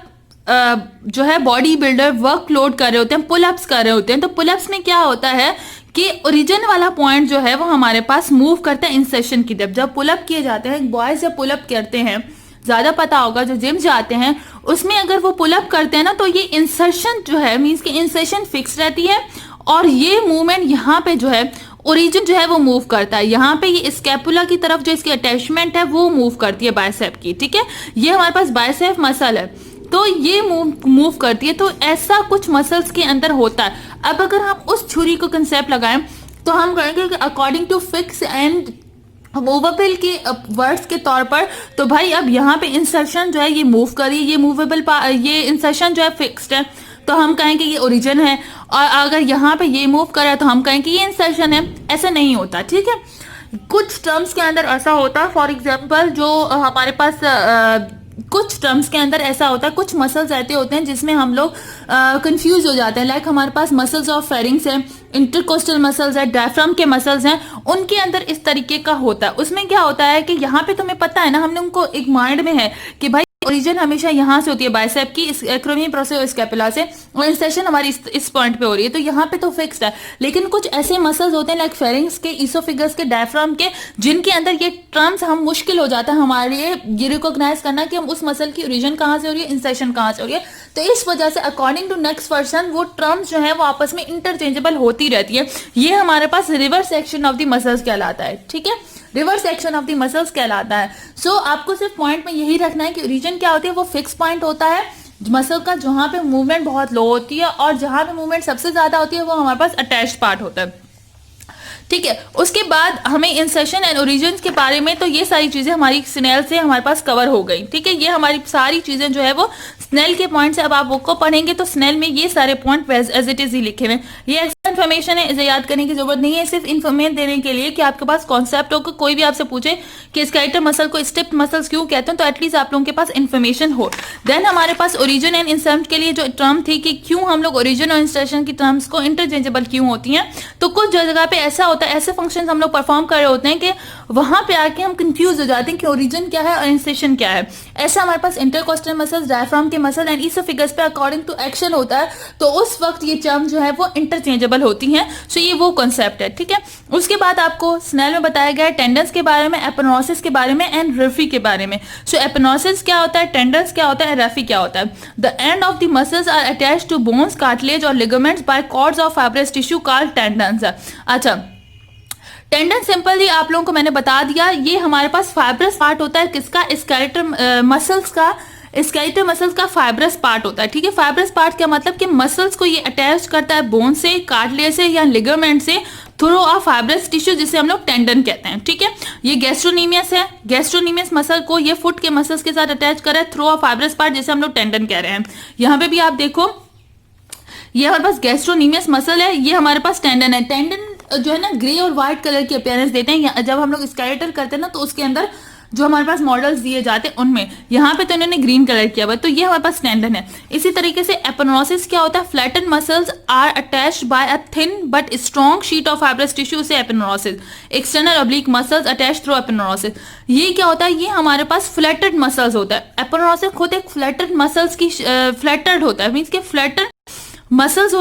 [SPEAKER 1] जो है बॉडी बिल्डर वर्कलोड कर रहे होते हैं, पुलअप्स कर रहे होते हैं, तो पुलअप्स में क्या होता है कि ओरिजिन वाला पॉइंट जो है वो हमारे पास मूव करता है इंसर्शन की तरफ। जब पुलअप किए जाते हैं, बॉयज जब पुलअप करते हैं, ज्यादा पता होगा जो जिम जाते हैं उसमें अगर वो पुलअप करते हैं ना, तो ये इंसर्शन जो है मीन्स की इंसर्शन फिक्स रहती है, और ये मूवमेंट यहाँ पे जो है ओरिजिन जो है वो मूव करता है, यहाँ पे ये स्कैपुला की तरफ जो इसकी अटैचमेंट है वो मूव करती है बाइसेप की, ठीक है, ये हमारे पास बाइसेप मसल है, तो ये मूव करती है। तो ऐसा कुछ मसल्स के अंदर होता है। अब अगर हम उस छुरी को कंसेप्ट लगाएं तो हम कहेंगे कि according to fix and movable के वर्ड्स के तौर पर, तो भाई अब यहाँ पे इंसर्शन जो है ये मूव करी, ये मूवेबल, ये इंसर्शन जो है फिक्स्ड है, तो हम कहेंगे ये ओरिजिन है, और अगर यहाँ पे ये मूव कर रहा है तो हम कहेंगे ये इंसर्शन है। ऐसा नहीं होता, ठीक है, कुछ टर्म्स के अंदर ऐसा होता है। फॉर एग्जाम्पल जो हमारे पास कुछ टर्म्स के अंदर ऐसा होता है, कुछ मसल्स ऐसे होते हैं जिसमें हम लोग कंफ्यूज हो जाते हैं। लाइक हमारे पास मसल्स ऑफ फेरिंग्स है, इंटरकोस्टल मसल्स है, डायफ्राम के मसल्स हैं, उनके अंदर इस तरीके का होता है। उसमें क्या होता है कि यहाँ पे तुम्हें पता है ना, हमने उनको एक माइंड में है कि भाई ओरिजिन हमेशा यहाँ से होती है बाइसेप की, इस एक्रोमियम प्रोसेस स्कैपुला से, और इंसर्शन हमारी इस पॉइंट पे हो रही है, तो यहाँ पे तो फिक्स्ड है। लेकिन कुछ ऐसे मसल्स होते हैं लाइक फेरिंग्स के, इसोफिगस के, डायफ्राम के, जिनके अंदर ये टर्म्स हम मुश्किल हो जाता है हमारे लिए ये रिकॉग्नाइज करना कि हम उस मसल की ओरिजिन कहाँ से हो रही है, इंसर्शन कहाँ से हो रही है। तो इस वजह से अकॉर्डिंग टू नेक्स्ट पर्सन वो टर्म्स जो है वो आपस में इंटरचेंजेबल होती रहती है। ये हमारे पास reverse action of the muscles कहलाता है, ठीक है, reverse action of the muscles कहलाता है। सो आपको सिर्फ पॉइंट में यही रखना है कि ओरिजिन क्या होती है, वो फिक्स पॉइंट होता है मसल का, जहां पे मूवमेंट बहुत लो होती है, और जहां पे मूवमेंट सबसे ज्यादा होती है वो हमारे पास अटैच्ड पार्ट होता है, ठीक है। उसके बाद हमें इंसर्शन एंड ओरिजिन के बारे में, तो ये सारी चीजें हमारी स्नेल से हमारे पास कवर हो गई, ठीक है। ये हमारी सारी चीजें जो है वो स्नेल के पॉइंट से, अब आप बुक को पढ़ेंगे तो स्नेल में ये सारे पॉइंट एज इट इज ही लिखे हुए। ये एक्स्ट्रा इन्फॉर्मेशन है, इसे याद करने की जरूरत नहीं है, सिर्फ इन्फॉर्मेशन देने के लिए कि आपके पास कॉन्सेप्ट हो। कोई भी आपसे पूछे कि स्केलेटल मसल को स्टिफ मसल्स क्यों कहते हैं, तो एटलीस्ट आप लोगों के पास इन्फॉर्मेशन हो। देन हमारे पास ओरिजिन एंड इंसर्शन के लिए जो टर्म थी कि क्यों हम लोग ओरिजिन और इंसर्शन की टर्म्स को इंटरचेंजेबल क्यों होती हैं, तो कुछ जगह पे ऐसा होता है, ऐसे फंक्शन हम लोग परफॉर्म कर रहे होते हैं कि वहां पे आके हम कंफ्यूज हो जाते हैं कि ओरिजिन क्या है और इंसर्शन क्या है। ऐसा हमारे पास इंटरकोस्टल मसल्स, डायफ्राम के मसल एंड इसोफिगस पे अकॉर्डिंग टू एक्शन होता है, तो उस वक्त ये टर्म जो है वो इंटरचेंजेबल अवेलेबल होती हैं। सो ये वो कॉन्सेप्ट है, ठीक है। उसके बाद आपको स्नेल में बताया गया है टेंडन्स के बारे में, एपिनोसिस के बारे में एंड रेफी के बारे में। सो एपिनोसिस क्या होता है, टेंडन्स क्या होता है, रेफी क्या होता है। The end of the muscles are attached to bones, cartilage और ligaments by cords of fibrous tissue called tendons. अच्छा, टेंडन सिंपली आप लोगों को मैंने बता दिया, ये हमारे पास फाइब्रस पार्ट होता है किसका, स्केलेटल मसल्स का। स्केलेटल मसल्स का फाइब्रस पार्ट होता है, ठीक है। फाइब्रस पार्ट क्या मतलब कि मसल्स को ये अटैच करता है बोन से, कार्टिलेज से या लिगामेंट से थ्रू अ फाइब्रस टिश्यू, जिसे हम लोग टेंडन कहते हैं, ठीक है। ये गैस्ट्रोनीमियस है, गैस्ट्रोनीमियस मसल को ये फुट के मसल्स के साथ अटैच कर रहा है थ्रू अ फाइब्रस पार्ट, जिसे हम लोग टेंडन कह रहे हैं। यहाँ पे भी आप देखो, ये हमारे पास गैस्ट्रोनीमियस मसल है, ये हमारे पास टेंडन है। टेंडन जो है ना ग्रे और व्हाइट कलर की अपीयरेंस देते हैं। जब हम लोग स्केलेटल करते हैं ना तो उसके अंदर जो हमारे पास मॉडल्स दिए जाते हैं उनमें, यहाँ पे तो इन्होंने ग्रीन कलर किया हुआ है, तो ये हमारे पास टेंडन है। इसी तरीके से एपिनोसिस क्या होता है, flatten muscles are attached by a thin but strong sheet of fibrous tissue से aponeurosis, external oblique muscles attached through aponeurosis. ये क्या होता है, ये हमारे पास फ्लैटेड मसल्स होता है। एपिनोसिस खुद एक फ्लैटेड मसल्स की फ्लैटेड होता है, मीन्स के फ्लैटेड मसल्स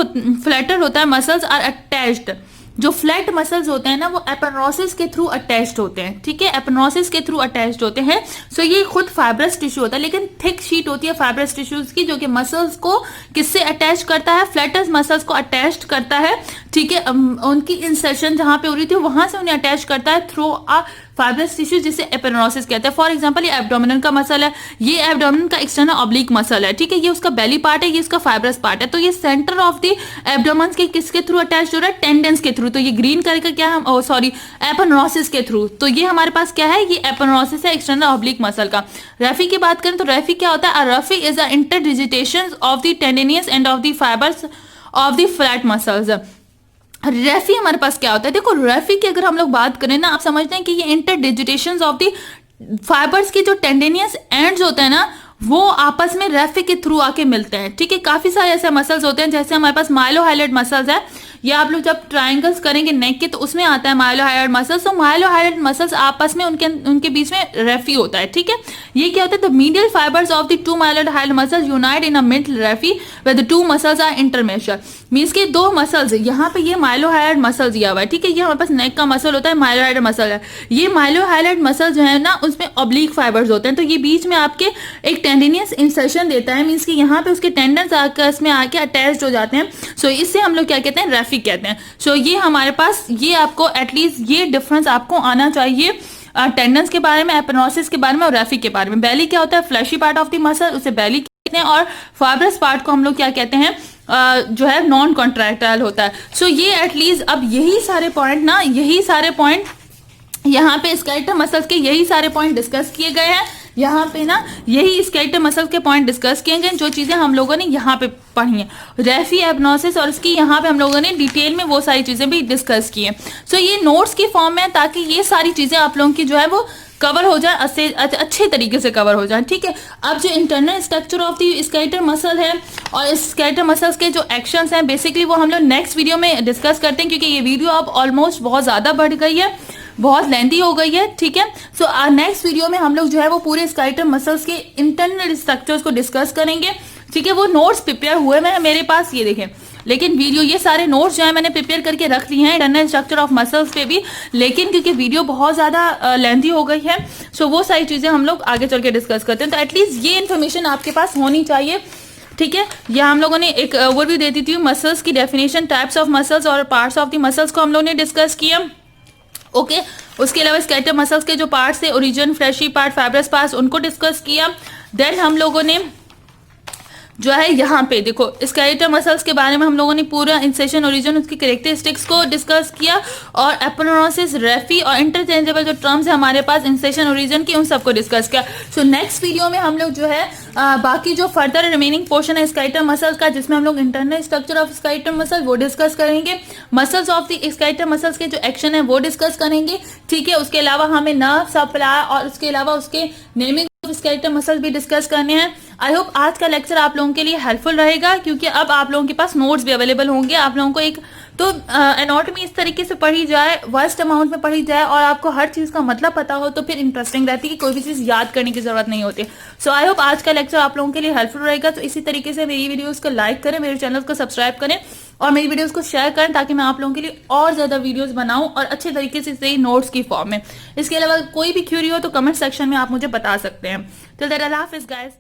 [SPEAKER 1] फ्लैटेड होता है, मसल्स आर अटैच्ड। जो फ्लैट मसल्स होते हैं ना वो एपिनोसिस के थ्रू अटैच्ड होते हैं, ठीक है, एपिनोसिस के थ्रू अटैच्ड होते हैं। सो ये खुद फाइब्रस टिश्यू होता है, लेकिन थिक शीट होती है फाइब्रस टिश्यूज की, जो कि मसल्स को किससे अटैच करता है, फ्लैटस मसल्स को अटैच करता है, ठीक है। उनकी इंसर्शन जहां पे हो रही थी वहां से उन्हें अटैच करता है थ्रू अ फाइब्रस टिश्यू, जिसे एपिनोसिस कहते हैं। फॉर एग्जांपल ये एब्डोमिनल का मसल है, ये एब्डोमिनल का एक्सटर्नल ऑब्लिक मसल है, ठीक है। ये उसका बेली पार्ट है, ये इसका फाइब्रस पार्ट है। तो ये सेंटर ऑफ द एब्डोमेन के किसके थ्रू अटैच हो रहा है, टेंडेंस के थ्रू। तो ये ग्रीन कलर का क्या है, सॉरी, एपिनोसिस के थ्रू। तो ये हमारे पास क्या है, ये एपिनोसिस है, एक्सटर्नल ऑब्लिक मसल का। रेफी की बात करें तो रेफी क्या होता है, raphe is the interdigitation of the tendinous end of the fibres of the flat muscles. Raphe हमारे पास क्या होता है, देखो रेफी की अगर हम लोग बात करें ना, आप समझते हैं कि ये इंटरडिजिटेशन ऑफ द फाइबर्स की जो टेंडेनियस एंड्स होते हैं ना वो आपस में रेफी के थ्रू आके मिलते हैं, ठीक है। काफी सारे ऐसे मसल्स होते हैं, जैसे हमारे पास माइलोहाइलाइड मसल्स है, या आप लोग जब ट्रायंगल्स करेंगे नेक के तो उसमें आता है माइलोहाइलाइड मसल्स। तो माइलोहाइलाइड मसल्स आपस में उनके बीच में रेफी होता है, ठीक है। ये क्या होता है, the medial fibres of the two mylohyoid muscles unite in a middle raphe where the two muscles are intermeshed. Means के दो मसल्स, यहाँ पे ये माइलोहाइलाइड मसल दिया हुआ है, ठीक है। ये हमारे पास नेक का मसल होता है, माइलोहाइलाइड मसल है। ये माइलोहाइलाइड मसल जो है ना उसमें ऑब्लिक फाइबर्स होते हैं, तो ये बीच में आपके एक टेंडिनियस इंसर्शन देता है, मींस कि यहाँ पे उसके टेंडन्स आकर इसमें आके अटैच्ड हो जाते हैं। सो इससे हम लोग क्या कहते हैं, रेफी कहते हैं। सो ये हमारे पास, ये आपको एटलीस्ट ये डिफरेंस आपको आना चाहिए टेंडन्स के बारे में, एपिनोसिस के बारे में और रेफी के बारे में। बेली क्या होता है, fleshy part of the muscle, उसे बेली कहते हैं। और फाइब्रस पार्ट को हम लोग क्या कहते हैं, जो है नॉन कॉन्ट्रैक्टाइल होता है। सो ये एटलीस्ट अब यही सारे पॉइंट ना, यही सारे पॉइंट यहाँ पे स्केलेटल मसल्स के यही सारे पॉइंट डिस्कस किए गए हैं। यहाँ पे ना यही स्केलेटल मसल्स के पॉइंट डिस्कस किए गए, जो चीजें हम लोगों ने यहाँ पे पढ़ी हैं, रेफी, एपिनोसिस और इसकी यहाँ पे हम लोगों ने डिटेल में वो सारी चीजें भी डिस्कस की हैं। सो ये नोट्स की फॉर्म में, ताकि ये सारी चीजें आप लोगों की जो है वो कवर हो जाए, अच्छे तरीके से कवर हो जाए, ठीक है। अब जो internal structure of the skeletal muscle है और स्केलेटल मसल्स के जो एक्शंस हैं बेसिकली वो हम लोग नेक्स्ट वीडियो में डिस्कस करते हैं, क्योंकि ये वीडियो अब ऑलमोस्ट बहुत ज़्यादा बढ़ गई है, बहुत लेंथी हो गई है, ठीक है। सो नेक्स्ट वीडियो में हम लोग जो है वो पूरे स्केलेटल मसल्स के इंटरनल स्ट्रक्चर्स को डिस्कस करेंगे, ठीक है। वो नोट्स प्रिपेयर हुए हैं मेरे पास, ये देखें, लेकिन वीडियो ये सारे नोट्स जो है मैंने प्रिपेयर करके रख लिए हैं इंटरनल स्ट्रक्चर ऑफ मसल्स पे भी, लेकिन क्योंकि वीडियो बहुत ज़्यादा लेंथी हो गई है, सो वो सारी चीज़ें हम लोग आगे चल के डिस्कस करते हैं। तो एटलीस्ट ये इन्फॉर्मेशन आपके पास होनी चाहिए, ठीक है। या हम लोगों ने एक ओवरव्यू दे दी थी मसल्स की डेफिनेशन, टाइप्स ऑफ मसल्स और पार्ट्स ऑफ द मसल्स को हम लोगों ने डिस्कस किया, ओके। उसके अलावा स्केलेटल मसल्स के जो पार्ट्स थे, origin, fleshy part, fibrous parts, उनको डिस्कस किया। देन हम लोगों ने जो है यहाँ पे देखो स्केलेटल मसल्स के बारे में हम लोगों ने पूरा इंसेशन, ओरिजिन, उसकी कैरेक्टरिस्टिक्स को डिस्कस किया, और एपिनोसिस, रेफी और इंटरचेंजेबल जो टर्म्स है हमारे पास इंसेशन, ओरिजिन की, उन सबको डिस्कस किया। सो नेक्स्ट वीडियो में हम लोग जो है बाकी जो फर्दर रिमेनिंग पोर्शन है स्केलेटल मसल्स का, जिसमें हम लोग internal structure of skeletal muscle वो डिस्कस करेंगे, muscles of the skeletal muscles के जो एक्शन है वो डिस्कस करेंगे, ठीक है। उसके अलावा हमें नर्व सप्लाई और उसके अलावा उसके नेमिंग स्केलेटल मसल भी डिस्कस करने हैं। आई होप आज का लेक्चर आप लोगों के लिए हेल्पफुल रहेगा, क्योंकि अब आप लोगों के पास नोट्स भी अवेलेबल होंगे। आप लोगों को एक तो एनाटॉमी इस तरीके से पढ़ी जाए, वास्ट अमाउंट में पढ़ी जाए और आपको हर चीज़ का मतलब पता हो, तो फिर इंटरेस्टिंग रहती है कि कोई भी चीज़ याद करने की जरूरत नहीं होती। सो आई होप आज का लेक्चर आप लोगों के लिए हेल्पफुल रहेगा। तो इसी तरीके से मेरी वीडियोज़ को लाइक करें, मेरे चैनल को सब्सक्राइब करें और मेरी वीडियोस को शेयर करें ताकि मैं आप लोगों के लिए और ज़्यादा वीडियोस बनाऊं और अच्छे तरीके से इसे नोट्स की फॉर्म में। इसके अलावा कोई भी क्यूरी हो तो कमेंट सेक्शन में आप मुझे बता सकते हैं। टिल देन अल्लाह हाफिज़ गाइस।